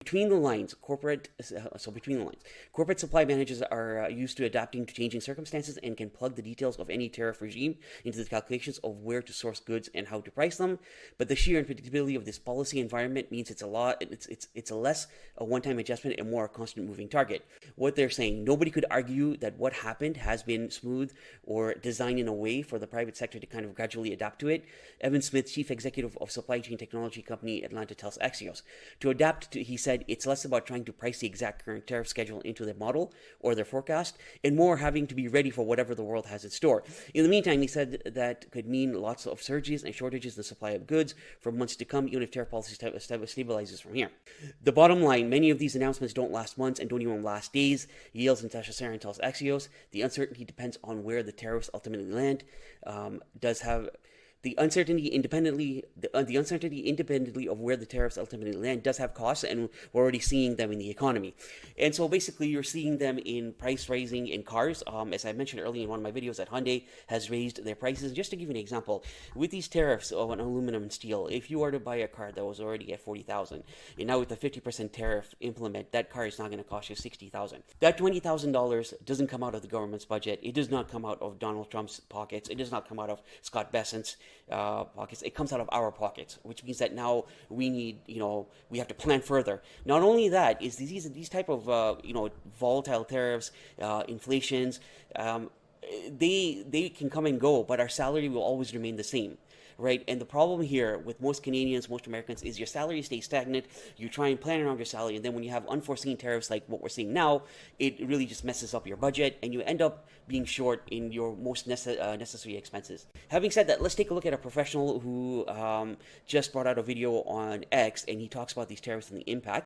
between the lines, corporate supply managers are used to adapting to changing circumstances and can plug the details of any tariff regime into the calculations of where to source goods and how to price them. But the sheer unpredictability of this policy environment means it's a less a one-time adjustment and more a constant moving target. What they're saying, nobody could argue that what happened has been smooth or designed in a way for the private sector to kind of gradually adapt to it. Evan Smith, chief executive of supply chain technology company Atlanta, tells Axios, to adapt to, he said, it's less about trying to price the exact current tariff schedule into their model or their forecast, and more having to be ready for whatever the world has in store. In the meantime, he said that could mean lots of surges and shortages in the supply of goods for months to come, even if tariff policy stabilizes from here. The bottom line, many of these announcements don't last months and don't even last days. Yale's Natasha Sarin tells Axios, the uncertainty depends on where the tariffs ultimately land. The uncertainty independently of where the tariffs ultimately land does have costs, and we're already seeing them in the economy. And so basically you're seeing them in price raising in cars. As I mentioned earlier in one of my videos, that Hyundai has raised their prices. Just to give you an example, with these tariffs on aluminum and steel, if you were to buy a car that was already at $40,000, and now with the 50% tariff implement, that car is now going to cost you $60,000. That $20,000 doesn't come out of the government's budget. It does not come out of Donald Trump's pockets. It does not come out of Scott Bessent's pockets. It comes out of our pockets, which means that now we need, we have to plan further. Not only that, is these type of volatile tariffs, inflations, they can come and go, but our salary will always remain the same. Right? And the problem here with most Canadians, most Americans, is your salary stays stagnant. You try and plan around your salary, and then when you have unforeseen tariffs like what we're seeing now, it really just messes up your budget, and you end up being short in your most necessary expenses. Having said that, let's take a look at a professional who just brought out a video on X, and he talks about these tariffs and the impact.